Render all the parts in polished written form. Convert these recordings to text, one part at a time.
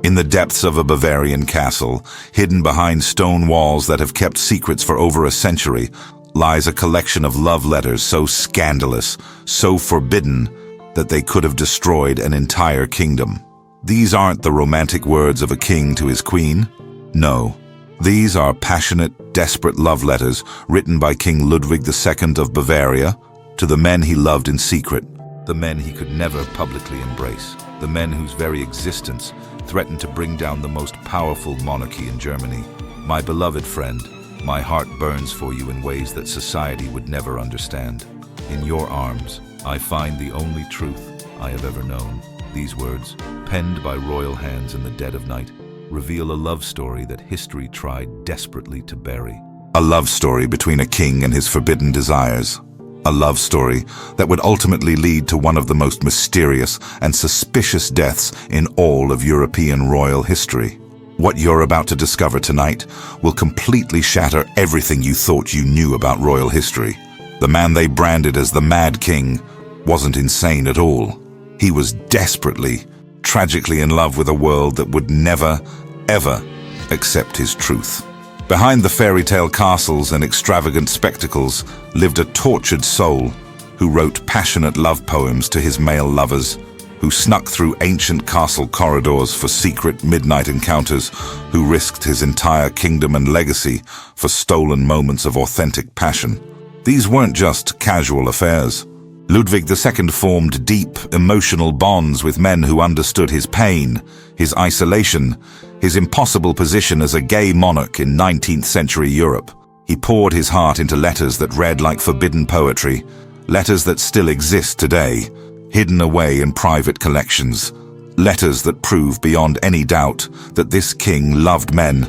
In the depths of a Bavarian castle, hidden behind stone walls that have kept secrets for over a century, lies a collection of love letters so scandalous, so forbidden, that they could have destroyed an entire kingdom. These aren't the romantic words of a king to his queen. No, these are passionate, desperate love letters written by King Ludwig II of Bavaria to the men he loved in secret, the men he could never publicly embrace, the men whose very existence threatened to bring down the most powerful monarchy in Germany. My beloved friend, my heart burns for you in ways that society would never understand. In your arms, I find the only truth I have ever known. These words, penned by royal hands in the dead of night, reveal a love story that history tried desperately to bury. A love story between a king and his forbidden desires. A love story that would ultimately lead to one of the most mysterious and suspicious deaths in all of European royal history. What you're about to discover tonight will completely shatter everything you thought you knew about royal history. The man they branded as the Mad King wasn't insane at all. He was desperately, tragically in love with a world that would never, ever accept his truth. Behind the fairy tale castles and extravagant spectacles lived a tortured soul who wrote passionate love poems to his male lovers, who snuck through ancient castle corridors for secret midnight encounters, who risked his entire kingdom and legacy for stolen moments of authentic passion. These weren't just casual affairs. Ludwig II formed deep, emotional bonds with men who understood his pain, his isolation, his impossible position as a gay monarch in 19th century Europe. He poured his heart into letters that read like forbidden poetry, letters that still exist today, hidden away in private collections, letters that prove beyond any doubt that this king loved men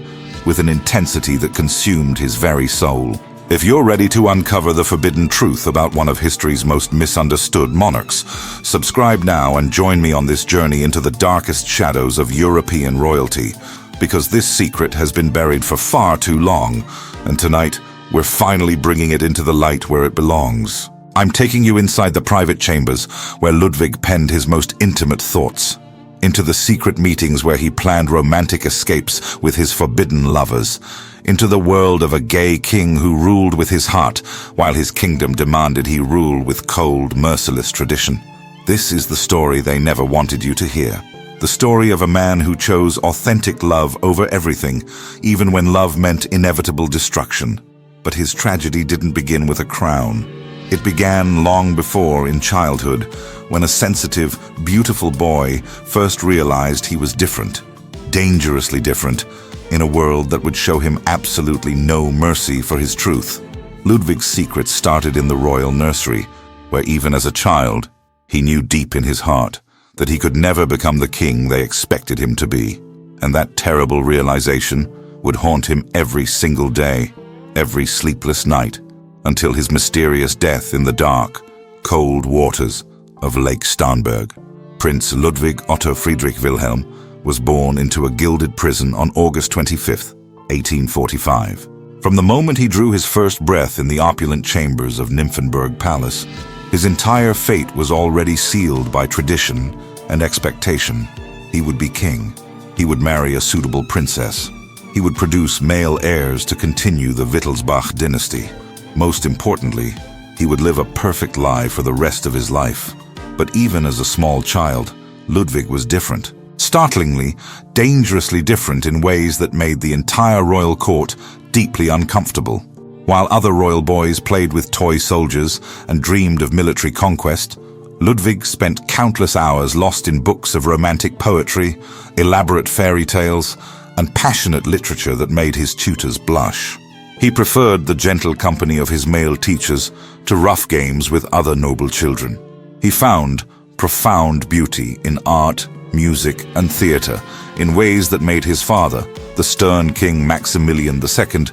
with an intensity that consumed his very soul. If you're ready to uncover the forbidden truth about one of history's most misunderstood monarchs, subscribe now and join me on this journey into the darkest shadows of European royalty, because this secret has been buried for far too long, and tonight we're finally bringing it into the light where it belongs. I'm taking you inside the private chambers where Ludwig penned his most intimate thoughts, into the secret meetings where he planned romantic escapes with his forbidden lovers, into the world of a gay king who ruled with his heart while his kingdom demanded he rule with cold, merciless tradition. This is the story they never wanted you to hear. The story of a man who chose authentic love over everything, even when love meant inevitable destruction. But his tragedy didn't begin with a crown. It began long before, in childhood, when a sensitive, beautiful boy first realized he was different, dangerously different, in a world that would show him absolutely no mercy for his truth. Ludwig's secret started in the royal nursery, where even as a child, he knew deep in his heart that he could never become the king they expected him to be. And that terrible realization would haunt him every single day, every sleepless night, until his mysterious death in the dark, cold waters of Lake Starnberg. Prince Ludwig Otto Friedrich Wilhelm was born into a gilded prison on August 25, 1845. From the moment he drew his first breath in the opulent chambers of Nymphenburg Palace, his entire fate was already sealed by tradition and expectation. He would be king. He would marry a suitable princess. He would produce male heirs to continue the Wittelsbach dynasty. Most importantly, he would live a perfect life for the rest of his life. But even as a small child, Ludwig was different. Startlingly, dangerously different in ways that made the entire royal court deeply uncomfortable. While other royal boys played with toy soldiers and dreamed of military conquest, Ludwig spent countless hours lost in books of romantic poetry, elaborate fairy tales, and passionate literature that made his tutors blush. He preferred the gentle company of his male teachers to rough games with other noble children. He found profound beauty in art, music, and theater in ways that made his father, the stern King Maximilian II,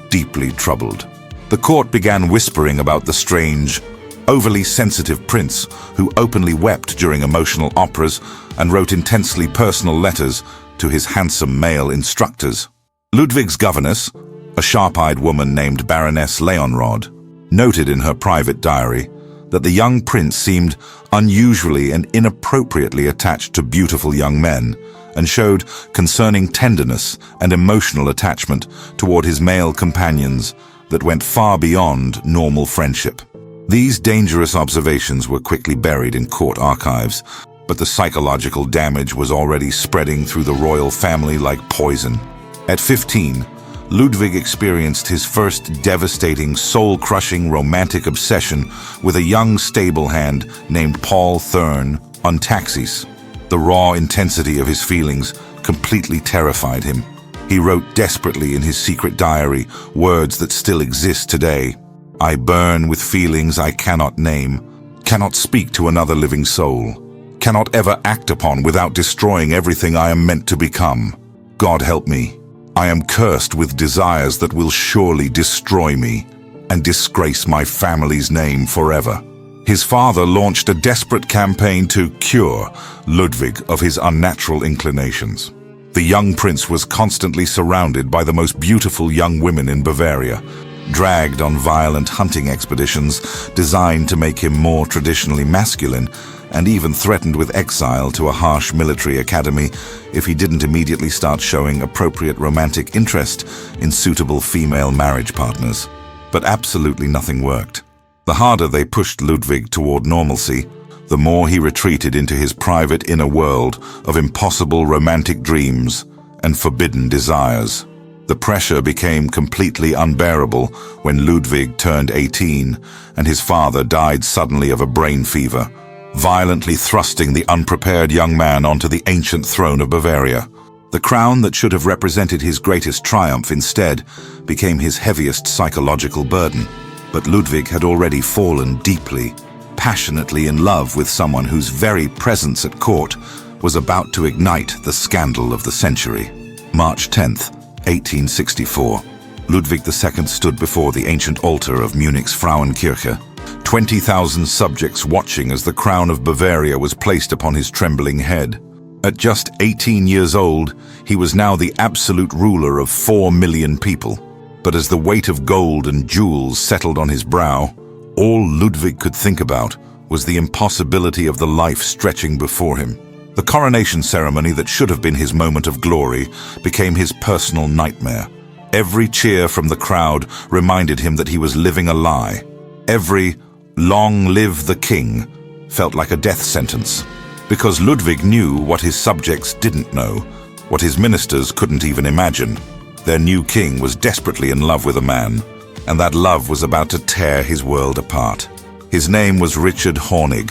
deeply troubled. The court began whispering about the strange, overly sensitive prince who openly wept during emotional operas and wrote intensely personal letters to his handsome male instructors. Ludwig's governess, a sharp-eyed woman named Baroness Leonrod, noted in her private diary that the young prince seemed unusually and inappropriately attached to beautiful young men, and showed concerning tenderness and emotional attachment toward his male companions that went far beyond normal friendship. These dangerous observations were quickly buried in court archives, but the psychological damage was already spreading through the royal family like poison. At 15, Ludwig experienced his first devastating, soul-crushing romantic obsession with a young stable hand named Paul Thurn on taxis. The raw intensity of his feelings completely terrified him. He wrote desperately in his secret diary words that still exist today. "I burn with feelings I cannot name, cannot speak to another living soul, cannot ever act upon without destroying everything I am meant to become. God help me. I am cursed with desires that will surely destroy me and disgrace my family's name forever." His father launched a desperate campaign to cure Ludwig of his unnatural inclinations. The young prince was constantly surrounded by the most beautiful young women in Bavaria, dragged on violent hunting expeditions designed to make him more traditionally masculine, and even threatened with exile to a harsh military academy if he didn't immediately start showing appropriate romantic interest in suitable female marriage partners. But absolutely nothing worked. The harder they pushed Ludwig toward normalcy, the more he retreated into his private inner world of impossible romantic dreams and forbidden desires. The pressure became completely unbearable when Ludwig turned 18 and his father died suddenly of a brain fever, violently thrusting the unprepared young man onto the ancient throne of Bavaria. The crown that should have represented his greatest triumph instead became his heaviest psychological burden. But Ludwig had already fallen deeply, passionately in love with someone whose very presence at court was about to ignite the scandal of the century. March 10th, 1864. Ludwig II stood before the ancient altar of Munich's Frauenkirche, 20,000 subjects watching as the crown of Bavaria was placed upon his trembling head. At just 18 years old, he was now the absolute ruler of 4 million people. But as the weight of gold and jewels settled on his brow, all Ludwig could think about was the impossibility of the life stretching before him. The coronation ceremony that should have been his moment of glory became his personal nightmare. Every cheer from the crowd reminded him that he was living a lie. Every "Long live the king" felt like a death sentence. Because Ludwig knew what his subjects didn't know, what his ministers couldn't even imagine. Their new king was desperately in love with a man, and that love was about to tear his world apart. His name was Richard Wagner,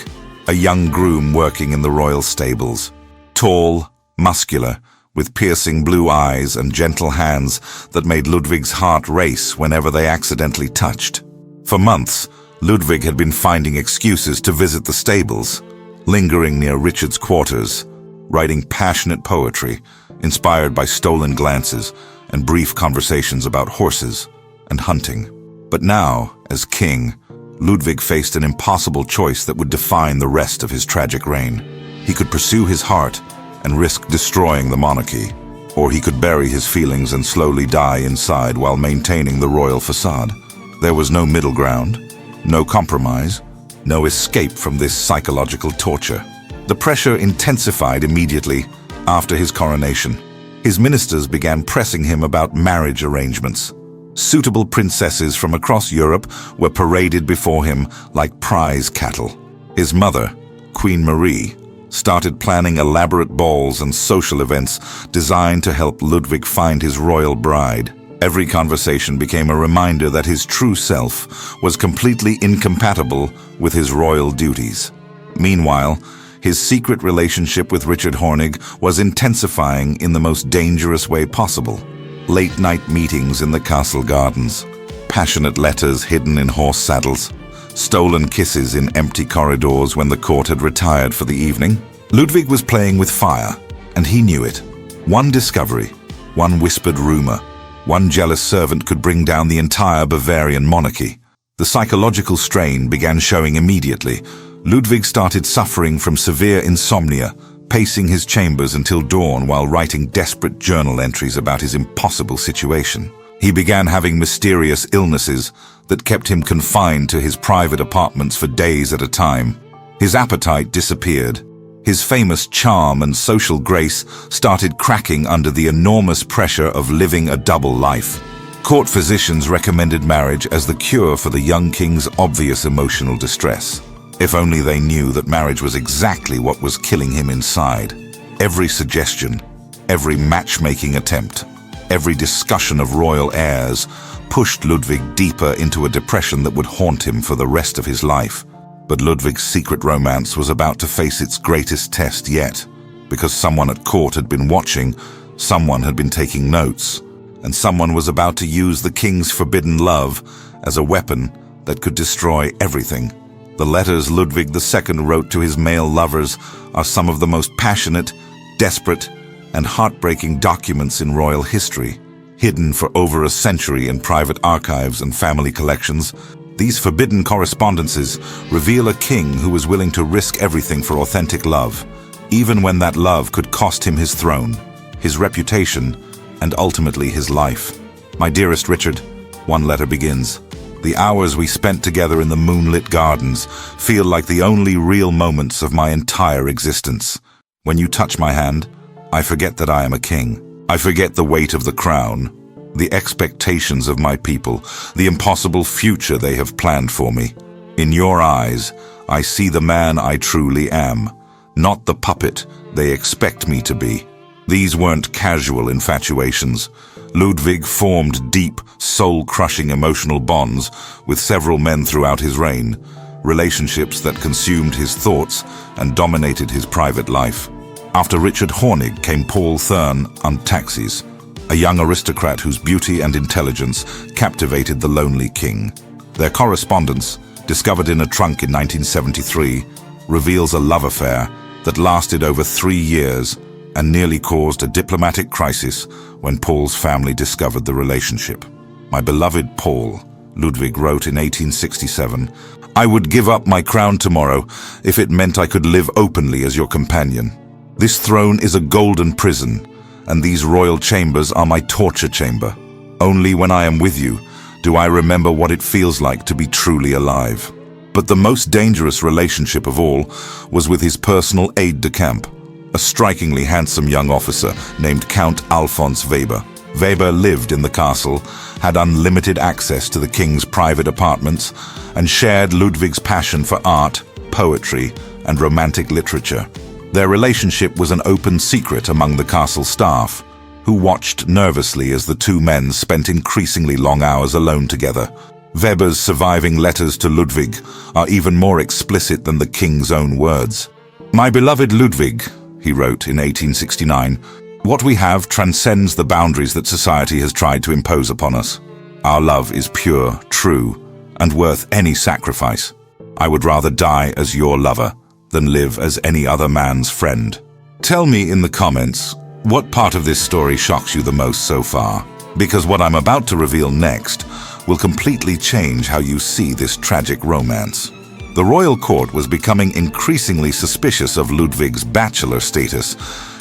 a young groom working in the royal stables. Tall, muscular, with piercing blue eyes and gentle hands that made Ludwig's heart race whenever they accidentally touched. For months, Ludwig had been finding excuses to visit the stables, lingering near Richard's quarters, writing passionate poetry, inspired by stolen glances and brief conversations about horses and hunting. But now, as king, Ludwig faced an impossible choice that would define the rest of his tragic reign. He could pursue his heart and risk destroying the monarchy, or he could bury his feelings and slowly die inside while maintaining the royal facade. There was no middle ground, no compromise, no escape from this psychological torture. The pressure intensified immediately after his coronation. His ministers began pressing him about marriage arrangements. Suitable princesses from across Europe were paraded before him like prize cattle. His mother, Queen Marie, started planning elaborate balls and social events designed to help Ludwig find his royal bride. Every conversation became a reminder that his true self was completely incompatible with his royal duties. Meanwhile, his secret relationship with Richard Wagner was intensifying in the most dangerous way possible. Late-night meetings in the castle gardens, passionate letters hidden in horse saddles, stolen kisses in empty corridors when the court had retired for the evening. Ludwig was playing with fire, and he knew it. One discovery, one whispered rumor, one jealous servant could bring down the entire Bavarian monarchy. The psychological strain began showing immediately. Ludwig started suffering from severe insomnia, pacing his chambers until dawn while writing desperate journal entries about his impossible situation. He began having mysterious illnesses that kept him confined to his private apartments for days at a time. His appetite disappeared, His famous charm and social grace started cracking under the enormous pressure of living a double life. Court physicians recommended marriage as the cure for the young king's obvious emotional distress. If only they knew that marriage was exactly what was killing him inside. Every suggestion, every matchmaking attempt, every discussion of royal heirs pushed Ludwig deeper into a depression that would haunt him for the rest of his life. But Ludwig's secret romance was about to face its greatest test yet, because someone at court had been watching, someone had been taking notes, and someone was about to use the king's forbidden love as a weapon that could destroy everything. The letters Ludwig II wrote to his male lovers are some of the most passionate, desperate, and heartbreaking documents in royal history. Hidden for over a century in private archives and family collections, these forbidden correspondences reveal a king who was willing to risk everything for authentic love, even when that love could cost him his throne, his reputation, and ultimately his life. My dearest Richard, one letter begins. The hours we spent together in the moonlit gardens feel like the only real moments of my entire existence. When you touch my hand, I forget that I am a king. I forget the weight of the crown, the expectations of my people, the impossible future they have planned for me. In your eyes, I see the man I truly am, not the puppet they expect me to be. These weren't casual infatuations. Ludwig formed deep, soul-crushing emotional bonds with several men throughout his reign, relationships that consumed his thoughts and dominated his private life. After Richard Hornig came Paul Thurn on Taxis, a young aristocrat whose beauty and intelligence captivated the lonely king. Their correspondence, discovered in a trunk in 1973, reveals a love affair that lasted over 3 years and nearly caused a diplomatic crisis when Paul's family discovered the relationship. My beloved Paul, Ludwig wrote in 1867, I would give up my crown tomorrow if it meant I could live openly as your companion. This throne is a golden prison, and these royal chambers are my torture chamber. Only when I am with you do I remember what it feels like to be truly alive. But the most dangerous relationship of all was with his personal aide-de-camp, a strikingly handsome young officer named Count Alphonse Weber. Weber lived in the castle, had unlimited access to the king's private apartments, and shared Ludwig's passion for art, poetry, and romantic literature. Their relationship was an open secret among the castle staff, who watched nervously as the two men spent increasingly long hours alone together. Weber's surviving letters to Ludwig are even more explicit than the king's own words. My beloved Ludwig, he wrote in 1869, what we have transcends the boundaries that society has tried to impose upon us. Our love is pure, true, and worth any sacrifice. I would rather die as your lover than live as any other man's friend. Tell me in the comments, what part of this story shocks you the most so far? Because what I'm about to reveal next will completely change how you see this tragic romance. The royal court was becoming increasingly suspicious of Ludwig's bachelor status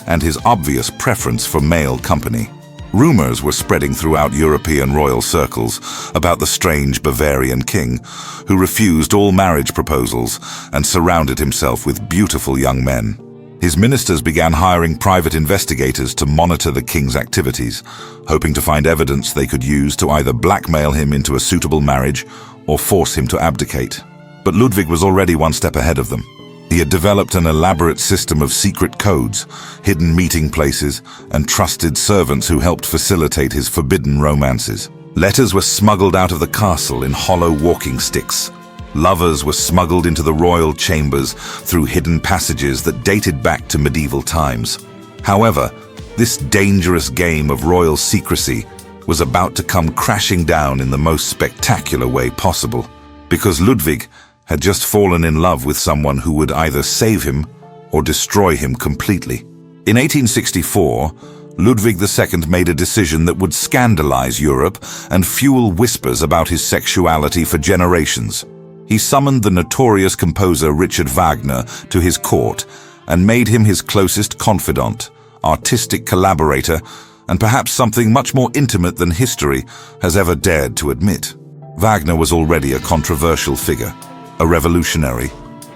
and his obvious preference for male company. Rumors were spreading throughout European royal circles about the strange Bavarian king who refused all marriage proposals and surrounded himself with beautiful young men. His ministers began hiring private investigators to monitor the king's activities, hoping to find evidence they could use to either blackmail him into a suitable marriage or force him to abdicate. But Ludwig was already one step ahead of them. He had developed an elaborate system of secret codes, hidden meeting places, and trusted servants who helped facilitate his forbidden romances. Letters were smuggled out of the castle in hollow walking sticks. Lovers were smuggled into the royal chambers through hidden passages that dated back to medieval times. However, this dangerous game of royal secrecy was about to come crashing down in the most spectacular way possible, because Ludwig had just fallen in love with someone who would either save him or destroy him completely. In 1864, Ludwig II made a decision that would scandalize Europe and fuel whispers about his sexuality for generations. He summoned the notorious composer Richard Wagner to his court and made him his closest confidant, artistic collaborator, and perhaps something much more intimate than history has ever dared to admit. Wagner was already a controversial figure, a revolutionary,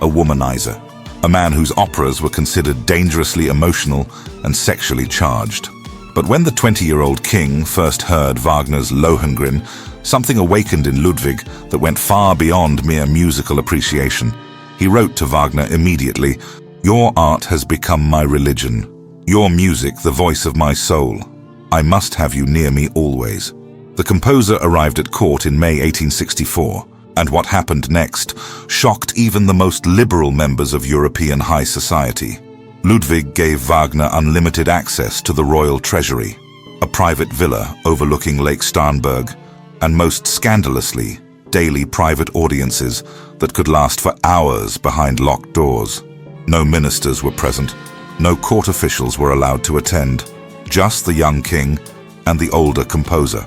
a womanizer, a man whose operas were considered dangerously emotional and sexually charged. But when the 20-year-old king first heard Wagner's Lohengrin, something awakened in Ludwig that went far beyond mere musical appreciation. He wrote to Wagner immediately, "Your art has become my religion. Your music, the voice of my soul. I must have you near me always." The composer arrived at court in May 1864, and what happened next shocked even the most liberal members of European high society. Ludwig gave Wagner unlimited access to the royal treasury, a private villa overlooking Lake Starnberg, and most scandalously, daily private audiences that could last for hours behind locked doors. No ministers were present, no court officials were allowed to attend, just the young king and the older composer,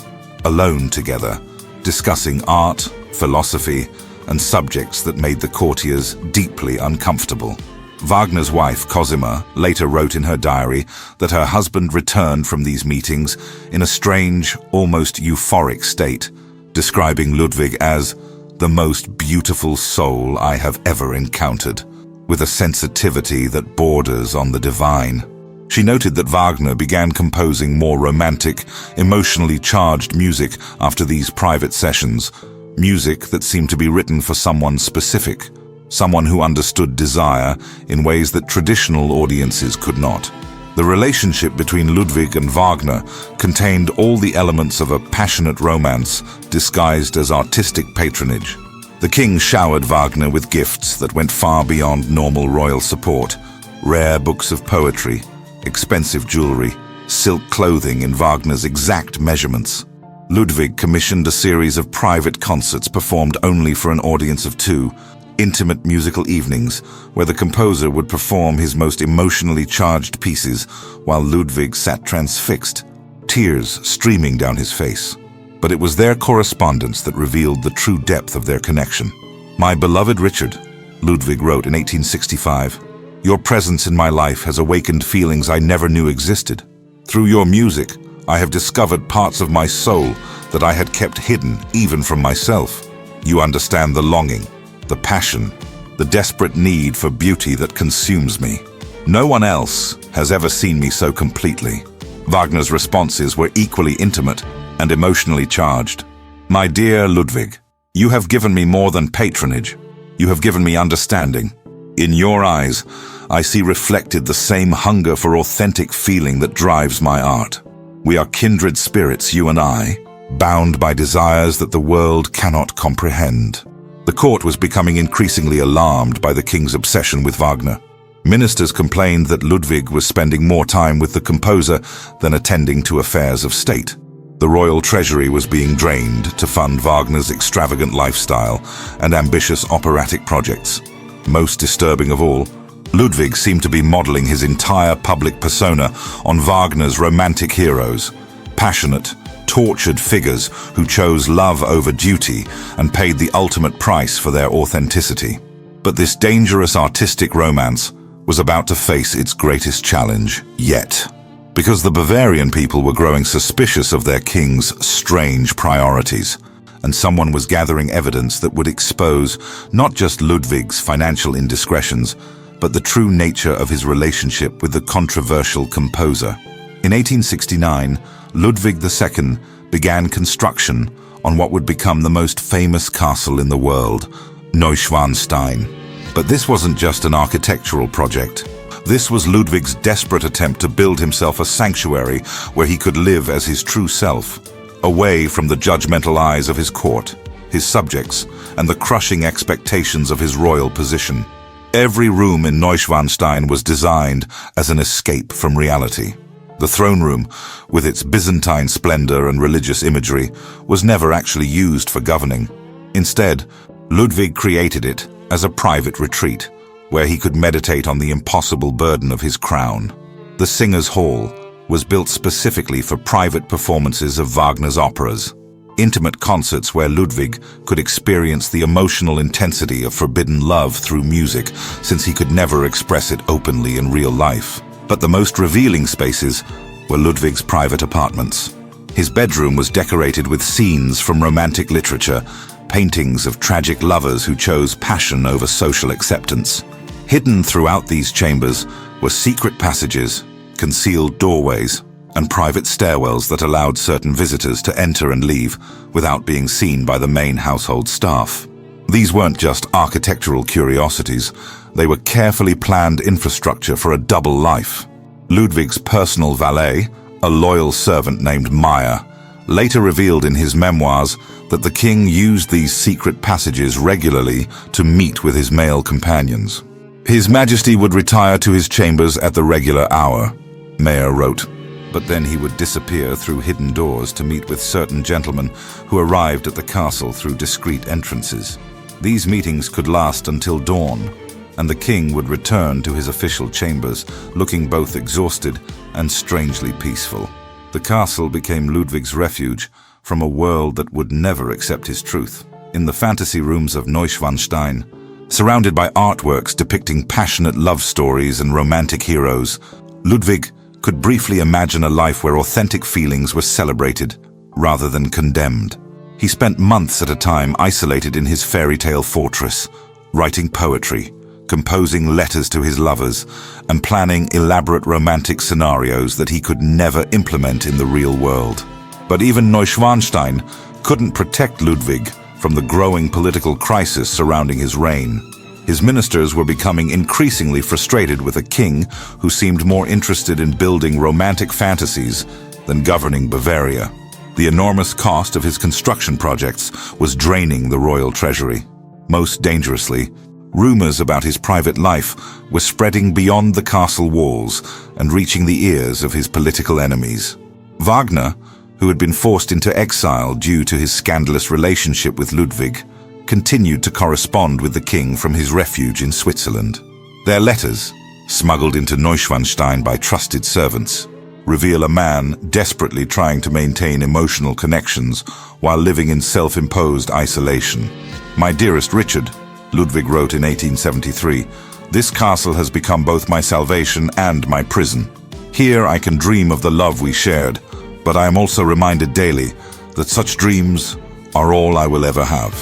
alone together, discussing art, philosophy, and subjects that made the courtiers deeply uncomfortable. Wagner's wife, Cosima, later wrote in her diary that her husband returned from these meetings in a strange, almost euphoric state, describing Ludwig as the most beautiful soul I have ever encountered, with a sensitivity that borders on the divine. She noted that Wagner began composing more romantic, emotionally charged music after these private sessions, music that seemed to be written for someone specific, someone who understood desire in ways that traditional audiences could not. The relationship between Ludwig and Wagner contained all the elements of a passionate romance disguised as artistic patronage. The king showered Wagner with gifts that went far beyond normal royal support: rare books of poetry, expensive jewelry, silk clothing in Wagner's exact measurements. Ludwig commissioned a series of private concerts performed only for an audience of 2, intimate musical evenings where the composer would perform his most emotionally charged pieces while Ludwig sat transfixed, tears streaming down his face. But it was their correspondence that revealed the true depth of their connection. "My beloved Richard," Ludwig wrote in 1865, "your presence in my life has awakened feelings I never knew existed. Through your music, I have discovered parts of my soul that I had kept hidden even from myself. You understand the longing, the passion, the desperate need for beauty that consumes me. No one else has ever seen me so completely." Wagner's responses were equally intimate and emotionally charged. "My dear Ludwig, you have given me more than patronage. You have given me understanding. In your eyes, I see reflected the same hunger for authentic feeling that drives my art. We are kindred spirits, you and I, bound by desires that the world cannot comprehend." The court was becoming increasingly alarmed by the king's obsession with Wagner. Ministers complained that Ludwig was spending more time with the composer than attending to affairs of state. The royal treasury was being drained to fund Wagner's extravagant lifestyle and ambitious operatic projects. Most disturbing of all, Ludwig seemed to be modeling his entire public persona on Wagner's romantic heroes, passionate, tortured figures who chose love over duty and paid the ultimate price for their authenticity. But this dangerous artistic romance was about to face its greatest challenge yet, because the Bavarian people were growing suspicious of their king's strange priorities, and someone was gathering evidence that would expose not just Ludwig's financial indiscretions, but the true nature of his relationship with the controversial composer. In 1869, Ludwig II began construction on what would become the most famous castle in the world, Neuschwanstein. But this wasn't just an architectural project. This was Ludwig's desperate attempt to build himself a sanctuary where he could live as his true self, away from the judgmental eyes of his court, his subjects, and the crushing expectations of his royal position. Every room in Neuschwanstein was designed as an escape from reality. The throne room, with its Byzantine splendor and religious imagery, was never actually used for governing. Instead, Ludwig created it as a private retreat, where he could meditate on the impossible burden of his crown. The Singers' Hall was built specifically for private performances of Wagner's operas, intimate concerts where Ludwig could experience the emotional intensity of forbidden love through music, since he could never express it openly in real life. But the most revealing spaces were Ludwig's private apartments. His bedroom was decorated with scenes from romantic literature, paintings of tragic lovers who chose passion over social acceptance. Hidden throughout these chambers were secret passages, concealed doorways, and private stairwells that allowed certain visitors to enter and leave without being seen by the main household staff. These weren't just architectural curiosities, they were carefully planned infrastructure for a double life. Ludwig's personal valet, a loyal servant named Meyer, later revealed in his memoirs that the king used these secret passages regularly to meet with his male companions. His Majesty would retire to his chambers at the regular hour, Meyer wrote, but then he would disappear through hidden doors to meet with certain gentlemen who arrived at the castle through discreet entrances. These meetings could last until dawn, and the king would return to his official chambers, looking both exhausted and strangely peaceful. The castle became Ludwig's refuge from a world that would never accept his truth. In the fantasy rooms of Neuschwanstein, surrounded by artworks depicting passionate love stories and romantic heroes, Ludwig could briefly imagine a life where authentic feelings were celebrated rather than condemned. He spent months at a time isolated in his fairy tale fortress, writing poetry, composing letters to his lovers, and planning elaborate romantic scenarios that he could never implement in the real world. But even Neuschwanstein couldn't protect Ludwig from the growing political crisis surrounding his reign. His ministers were becoming increasingly frustrated with a king who seemed more interested in building romantic fantasies than governing Bavaria. The enormous cost of his construction projects was draining the royal treasury. Most dangerously, rumors about his private life were spreading beyond the castle walls and reaching the ears of his political enemies. Wagner, who had been forced into exile due to his scandalous relationship with Ludwig, continued to correspond with the king from his refuge in Switzerland. Their letters, smuggled into Neuschwanstein by trusted servants, reveal a man desperately trying to maintain emotional connections while living in self-imposed isolation. "My dearest Richard," Ludwig wrote in 1873, "this castle has become both my salvation and my prison. Here I can dream of the love we shared, but I am also reminded daily that such dreams are all I will ever have."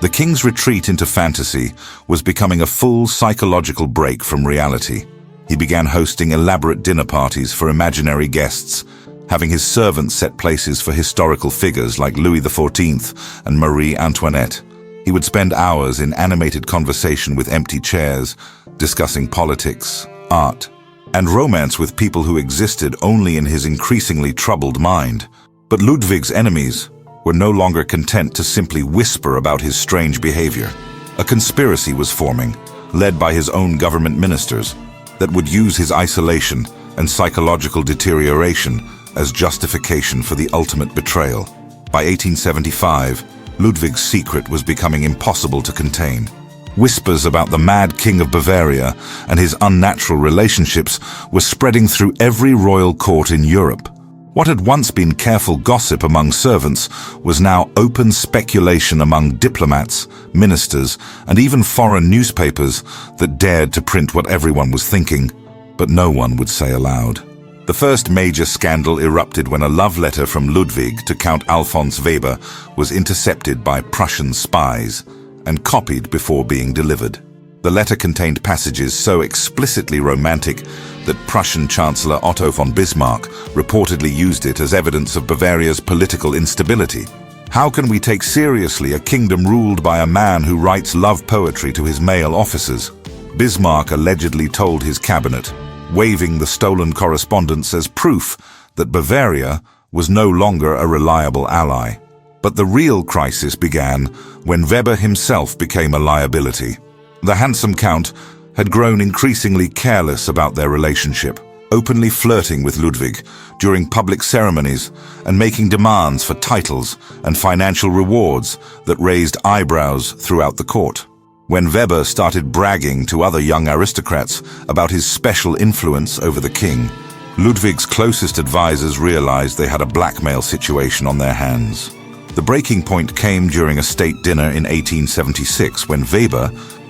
The king's retreat into fantasy was becoming a full psychological break from reality. He began hosting elaborate dinner parties for imaginary guests, having his servants set places for historical figures like Louis XIV and Marie Antoinette. He would spend hours in animated conversation with empty chairs, discussing politics, art, and romance with people who existed only in his increasingly troubled mind. But Ludwig's enemies were no longer content to simply whisper about his strange behavior. A conspiracy was forming, led by his own government ministers, that would use his isolation and psychological deterioration as justification for the ultimate betrayal. By 1875, Ludwig's secret was becoming impossible to contain. Whispers about the mad king of Bavaria and his unnatural relationships were spreading through every royal court in Europe. What had once been careful gossip among servants was now open speculation among diplomats, ministers, and even foreign newspapers that dared to print what everyone was thinking, but no one would say aloud. The first major scandal erupted when a love letter from Ludwig to Count Alphonse Weber was intercepted by Prussian spies and copied before being delivered. The letter contained passages so explicitly romantic that Prussian Chancellor Otto von Bismarck reportedly used it as evidence of Bavaria's political instability. How can we take seriously a kingdom ruled by a man who writes love poetry to his male officers? Bismarck allegedly told his cabinet, waving the stolen correspondence as proof that Bavaria was no longer a reliable ally. But the real crisis began when Weber himself became a liability. The handsome count had grown increasingly careless about their relationship, openly flirting with Ludwig during public ceremonies and making demands for titles and financial rewards that raised eyebrows throughout the court. When Weber started bragging to other young aristocrats about his special influence over the king, Ludwig's closest advisors realized they had a blackmail situation on their hands. The breaking point came during a state dinner in 1876 when Weber,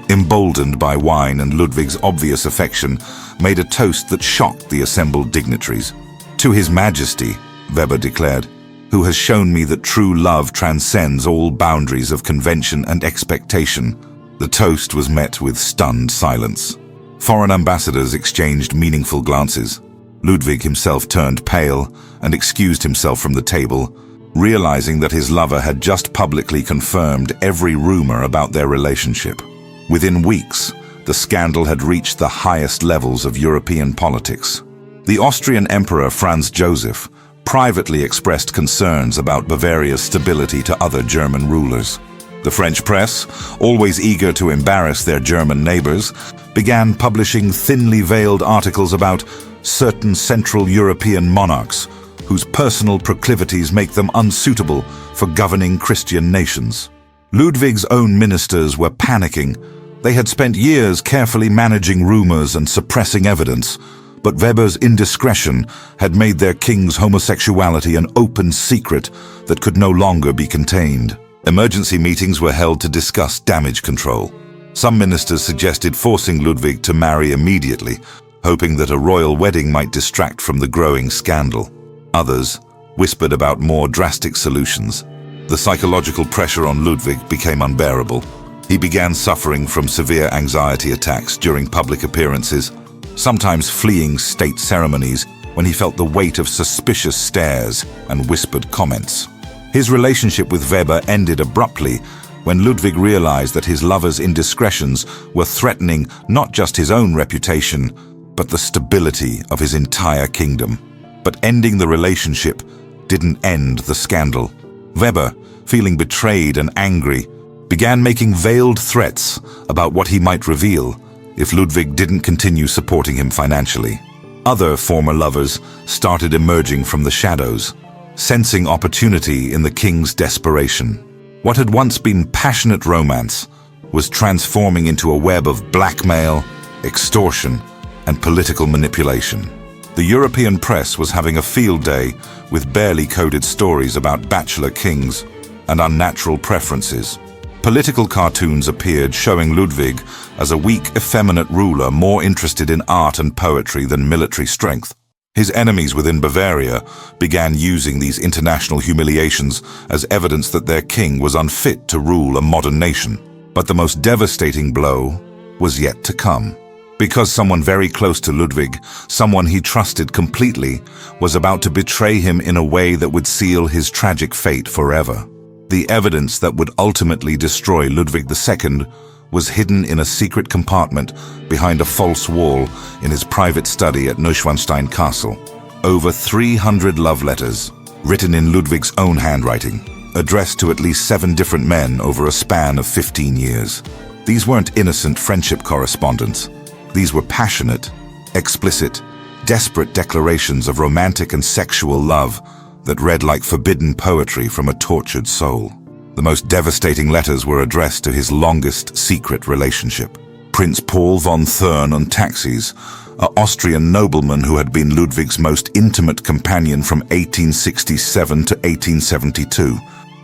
emboldened by wine and Ludwig's obvious affection, made a toast that shocked the assembled dignitaries. "To His Majesty," Weber declared, "who has shown me that true love transcends all boundaries of convention and expectation." The toast was met with stunned silence. Foreign ambassadors exchanged meaningful glances. Ludwig himself turned pale and excused himself from the table, realizing that his lover had just publicly confirmed every rumor about their relationship. Within weeks, the scandal had reached the highest levels of European politics. The Austrian Emperor Franz Joseph privately expressed concerns about Bavaria's stability to other German rulers. The French press, always eager to embarrass their German neighbors, began publishing thinly veiled articles about certain Central European monarchs whose personal proclivities make them unsuitable for governing Christian nations. Ludwig's own ministers were panicking. They had spent years carefully managing rumors and suppressing evidence, but Weber's indiscretion had made their king's homosexuality an open secret that could no longer be contained. Emergency meetings were held to discuss damage control. Some ministers suggested forcing Ludwig to marry immediately, hoping that a royal wedding might distract from the growing scandal. Others whispered about more drastic solutions. The psychological pressure on Ludwig became unbearable. He began suffering from severe anxiety attacks during public appearances, sometimes fleeing state ceremonies when he felt the weight of suspicious stares and whispered comments. His relationship with Weber ended abruptly when Ludwig realized that his lover's indiscretions were threatening not just his own reputation, but the stability of his entire kingdom. But ending the relationship didn't end the scandal. Weber, feeling betrayed and angry, began making veiled threats about what he might reveal if Ludwig didn't continue supporting him financially. Other former lovers started emerging from the shadows, sensing opportunity in the king's desperation. What had once been passionate romance was transforming into a web of blackmail, extortion, and political manipulation. The European press was having a field day with barely coded stories about bachelor kings and unnatural preferences. Political cartoons appeared showing Ludwig as a weak, effeminate ruler more interested in art and poetry than military strength. His enemies within Bavaria began using these international humiliations as evidence that their king was unfit to rule a modern nation. But the most devastating blow was yet to come. Because someone very close to Ludwig, someone he trusted completely, was about to betray him in a way that would seal his tragic fate forever. The evidence that would ultimately destroy Ludwig II was hidden in a secret compartment behind a false wall in his private study at Neuschwanstein castle. Over 300 love letters, written in Ludwig's own handwriting, addressed to at least 7 different men over a span of 15 years. These weren't innocent friendship correspondence. These were passionate, explicit, desperate declarations of romantic and sexual love that read like forbidden poetry from a tortured soul. The most devastating letters were addressed to his longest secret relationship, Prince Paul von Thurn und Taxis, an Austrian nobleman who had been Ludwig's most intimate companion from 1867 to 1872.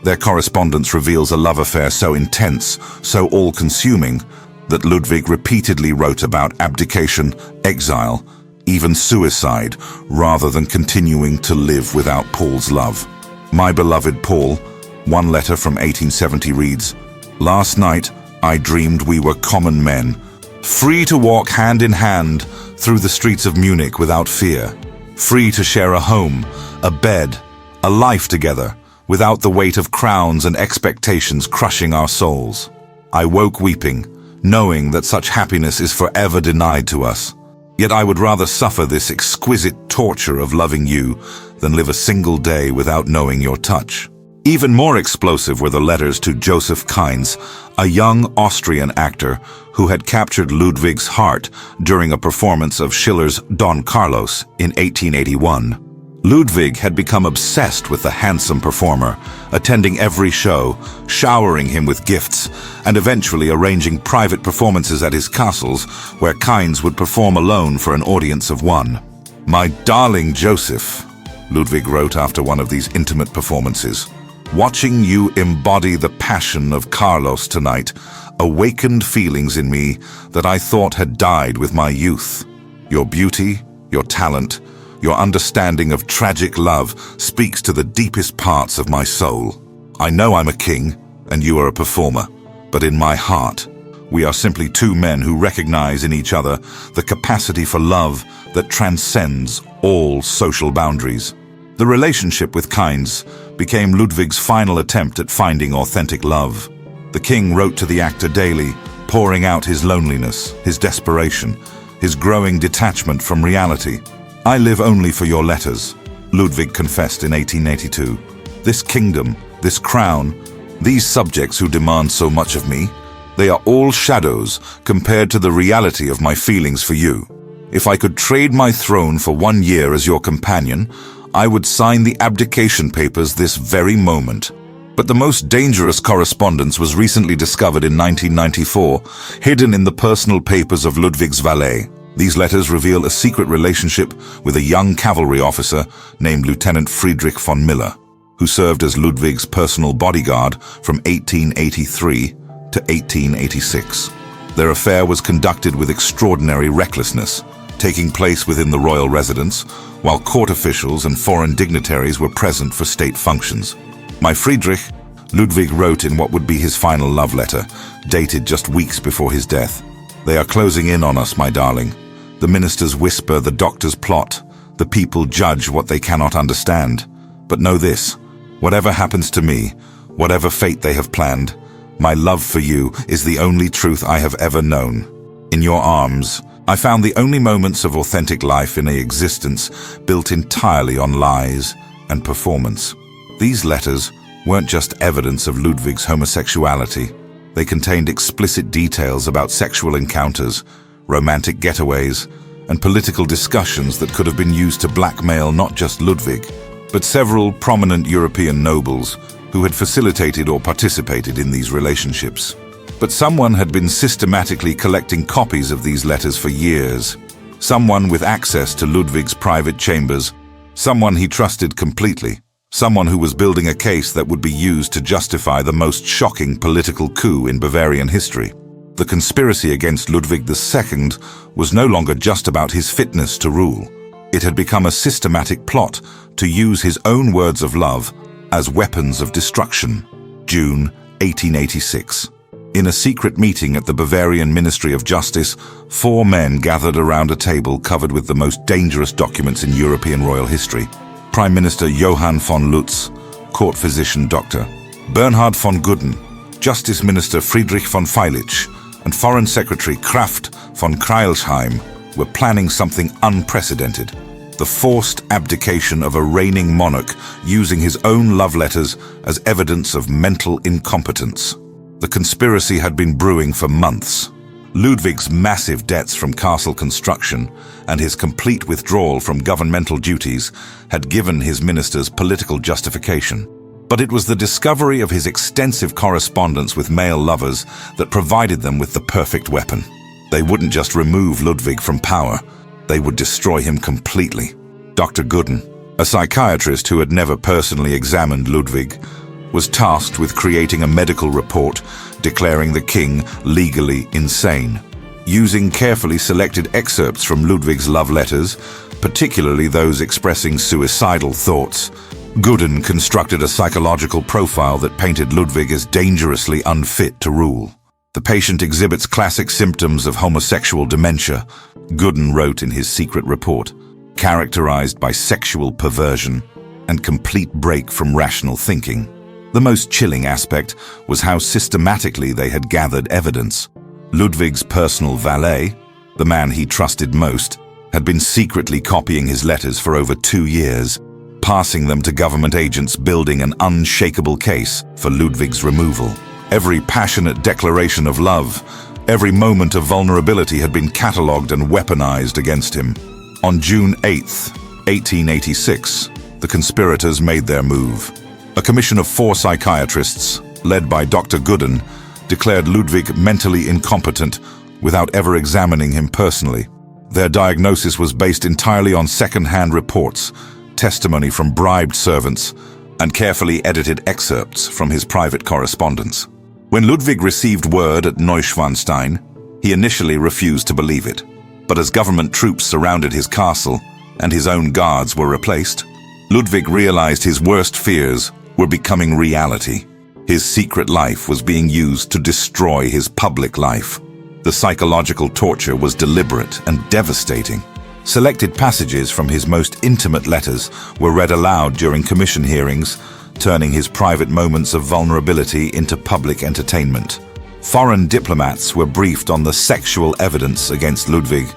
Their correspondence reveals a love affair so intense, so all-consuming, that Ludwig repeatedly wrote about abdication, exile, even suicide, rather than continuing to live without Paul's love. My beloved Paul, one letter from 1870 reads, "Last night I dreamed we were common men, free to walk hand in hand through the streets of Munich without fear, free to share a home, a bed, a life together, without the weight of crowns and expectations crushing our souls. I woke weeping, knowing that such happiness is forever denied to us. Yet I would rather suffer this exquisite torture of loving you than live a single day without knowing your touch." Even more explosive were the letters to Joseph Kainz, a young Austrian actor who had captured Ludwig's heart during a performance of Schiller's Don Carlos in 1881. Ludwig had become obsessed with the handsome performer, attending every show, showering him with gifts, and eventually arranging private performances at his castles where Kainz would perform alone for an audience of 1. "My darling Joseph," Ludwig wrote after one of these intimate performances, "watching you embody the passion of Carlos tonight awakened feelings in me that I thought had died with my youth. Your beauty, your talent, your understanding of tragic love speaks to the deepest parts of my soul. I know I'm a king, and you are a performer, but in my heart, We are simply two men who recognize in each other the capacity for love that transcends all social boundaries. The relationship with Kinds became Ludwig's final attempt at finding authentic love. The king wrote to the actor daily, pouring out his loneliness, his desperation, his growing detachment from reality. "I live only for your letters," Ludwig confessed in 1882. "This kingdom, this crown, these subjects who demand so much of me, they are all shadows compared to the reality of my feelings for you. If I could trade my throne for 1 year as your companion, I would sign the abdication papers this very moment." But the most dangerous correspondence was recently discovered in 1994, hidden in the personal papers of Ludwig's valet. These letters reveal a secret relationship with a young cavalry officer named Lieutenant Friedrich von Miller, who served as Ludwig's personal bodyguard from 1883 to 1886. Their affair was conducted with extraordinary recklessness, taking place within the royal residence, while court officials and foreign dignitaries were present for state functions. "My Friedrich," Ludwig wrote in what would be his final love letter, dated just weeks before his death. "They are closing in on us, my darling. The ministers whisper, the doctors plot, the people judge what they cannot understand. But know this, whatever happens to me, whatever fate they have planned, my love for you is the only truth I have ever known. In your arms, I found the only moments of authentic life in an existence built entirely on lies and performance." These letters weren't just evidence of Ludwig's homosexuality. They contained explicit details about sexual encounters, romantic getaways, and political discussions that could have been used to blackmail not just Ludwig, but several prominent European nobles who had facilitated or participated in these relationships. But someone had been systematically collecting copies of these letters for years. Someone with access to Ludwig's private chambers, someone he trusted completely, someone who was building a case that would be used to justify the most shocking political coup in Bavarian history. The conspiracy against Ludwig II was no longer just about his fitness to rule. It had become a systematic plot to use his own words of love as weapons of destruction. June 1886. In a secret meeting at the Bavarian Ministry of Justice, 4 men gathered around a table covered with the most dangerous documents in European royal history. Prime Minister Johann von Lutz, court physician Dr. Bernhard von Gudden, Justice Minister Friedrich von Feilich, and Foreign Secretary Kraft von Kreilsheim were planning something unprecedented: the forced abdication of a reigning monarch using his own love letters as evidence of mental incompetence. The conspiracy had been brewing for months. Ludwig's massive debts from castle construction and his complete withdrawal from governmental duties had given his ministers political justification. But it was the discovery of his extensive correspondence with male lovers that provided them with the perfect weapon. They wouldn't just remove Ludwig from power, they would destroy him completely. Dr. Gudden, a psychiatrist who had never personally examined Ludwig, was tasked with creating a medical report declaring the king legally insane. Using carefully selected excerpts from Ludwig's love letters, particularly those expressing suicidal thoughts, Gudden constructed a psychological profile that painted Ludwig as dangerously unfit to rule. "The patient exhibits classic symptoms of homosexual dementia," Gudden wrote in his secret report, "characterized by sexual perversion and complete break from rational thinking." The most chilling aspect was how systematically they had gathered evidence. Ludwig's personal valet, the man he trusted most, had been secretly copying his letters for over 2 years, passing them to government agents building an unshakable case for Ludwig's removal. Every passionate declaration of love, every moment of vulnerability had been catalogued and weaponized against him. On June 8, 1886, the conspirators made their move. A commission of 4 psychiatrists, led by Dr. Gudden, declared Ludwig mentally incompetent without ever examining him personally. Their diagnosis was based entirely on second-hand reports, testimony from bribed servants, and carefully edited excerpts from his private correspondence. When Ludwig received word at Neuschwanstein, he initially refused to believe it. But as government troops surrounded his castle and his own guards were replaced, Ludwig realized his worst fears were becoming reality. His secret life was being used to destroy his public life. The psychological torture was deliberate and devastating. Selected passages from his most intimate letters were read aloud during commission hearings, turning his private moments of vulnerability into public entertainment. Foreign diplomats were briefed on the sexual evidence against Ludwig,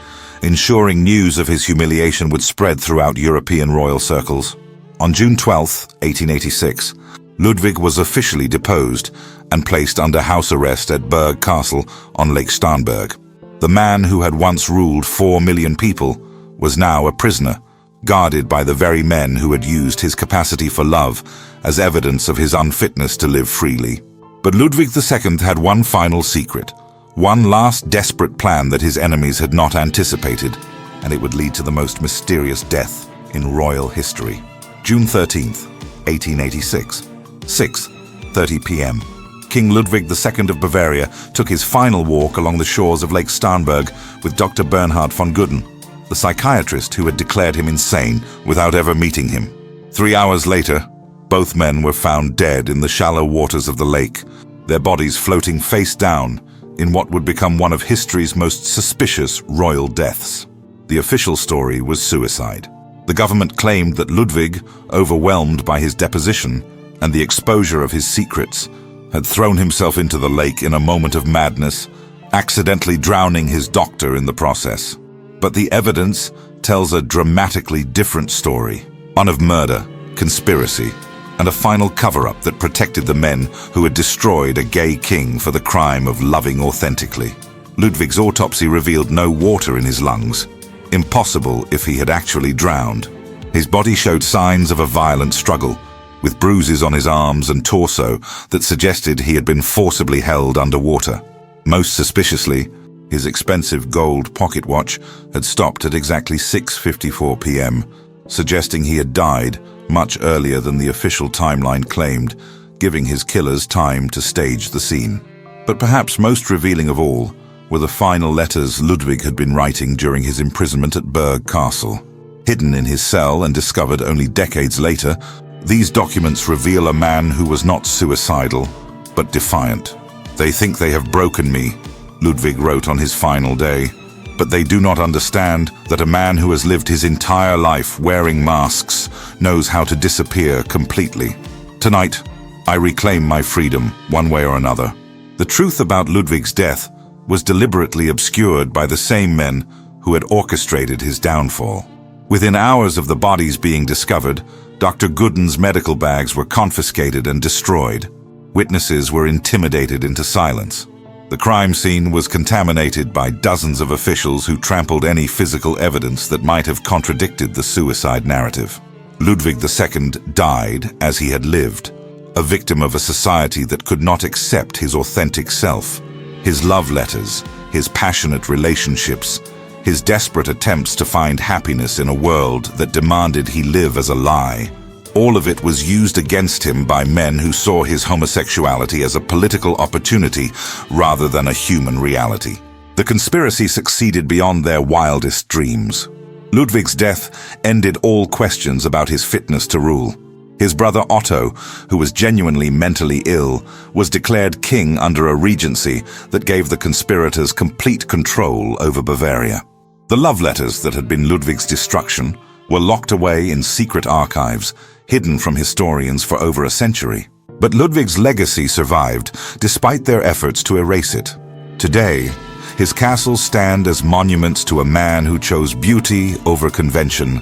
ensuring news of his humiliation would spread throughout European royal circles. On June 12, 1886, Ludwig was officially deposed and placed under house arrest at Berg Castle on Lake Starnberg. The man who had once ruled 4 million people was now a prisoner, guarded by the very men who had used his capacity for love as evidence of his unfitness to live freely. But Ludwig II had one final secret, one last desperate plan that his enemies had not anticipated, and it would lead to the most mysterious death in royal history. June 13th, 1886, 6:30 p.m. King Ludwig II of Bavaria took his final walk along the shores of Lake Starnberg with Dr. Bernhard von Gudden, the psychiatrist who had declared him insane without ever meeting him. 3 hours later, both men were found dead in the shallow waters of the lake, their bodies floating face down in what would become one of history's most suspicious royal deaths. The official story was suicide. The government claimed that Ludwig, overwhelmed by his deposition and the exposure of his secrets, had thrown himself into the lake in a moment of madness, accidentally drowning his doctor in the process. But the evidence tells a dramatically different story, one of murder, conspiracy, and a final cover-up that protected the men who had destroyed a gay king for the crime of loving authentically. Ludwig's autopsy revealed no water in his lungs, impossible if he had actually drowned. His body showed signs of a violent struggle, with bruises on his arms and torso that suggested he had been forcibly held underwater. Most suspiciously, his expensive gold pocket watch had stopped at exactly 6:54 p.m., suggesting he had died much earlier than the official timeline claimed, giving his killers time to stage the scene. But perhaps most revealing of all were the final letters Ludwig had been writing during his imprisonment at Berg Castle. Hidden in his cell and discovered only decades later, these documents reveal a man who was not suicidal, but defiant. "They think they have broken me," Ludwig wrote on his final day, "but they do not understand that a man who has lived his entire life wearing masks knows how to disappear completely. Tonight, I reclaim my freedom, one way or another." The truth about Ludwig's death was deliberately obscured by the same men who had orchestrated his downfall. Within hours of the bodies being discovered, Dr. Gudden's medical bags were confiscated and destroyed. Witnesses were intimidated into silence. The crime scene was contaminated by dozens of officials who trampled any physical evidence that might have contradicted the suicide narrative. Ludwig II died as he had lived, a victim of a society that could not accept his authentic self. His love letters, his passionate relationships, his desperate attempts to find happiness in a world that demanded he live as a lie. All of it was used against him by men who saw his homosexuality as a political opportunity rather than a human reality. The conspiracy succeeded beyond their wildest dreams. Ludwig's death ended all questions about his fitness to rule. His brother Otto, who was genuinely mentally ill, was declared king under a regency that gave the conspirators complete control over Bavaria. The love letters that had been Ludwig's destruction were locked away in secret archives, hidden from historians for over a century. But Ludwig's legacy survived, despite their efforts to erase it. Today, his castles stand as monuments to a man who chose beauty over convention,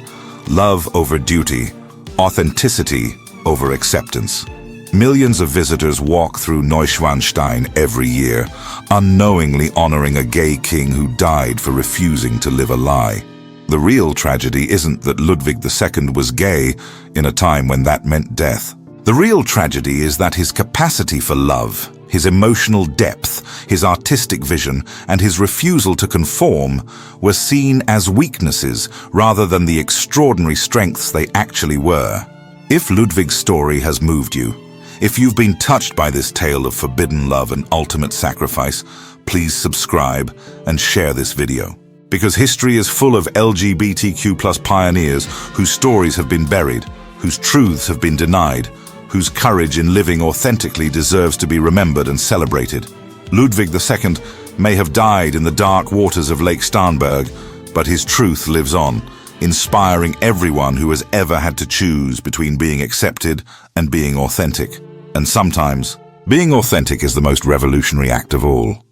love over duty, authenticity over acceptance. Millions of visitors walk through Neuschwanstein every year, unknowingly honoring a gay king who died for refusing to live a lie. The real tragedy isn't that Ludwig II was gay in a time when that meant death. The real tragedy is that his capacity for love, his emotional depth, his artistic vision, and his refusal to conform were seen as weaknesses rather than the extraordinary strengths they actually were. If Ludwig's story has moved you, if you've been touched by this tale of forbidden love and ultimate sacrifice, please subscribe and share this video. Because history is full of LGBTQ+ pioneers whose stories have been buried, whose truths have been denied, whose courage in living authentically deserves to be remembered and celebrated. Ludwig II may have died in the dark waters of Lake Starnberg, but his truth lives on, inspiring everyone who has ever had to choose between being accepted and being authentic. And sometimes, being authentic is the most revolutionary act of all.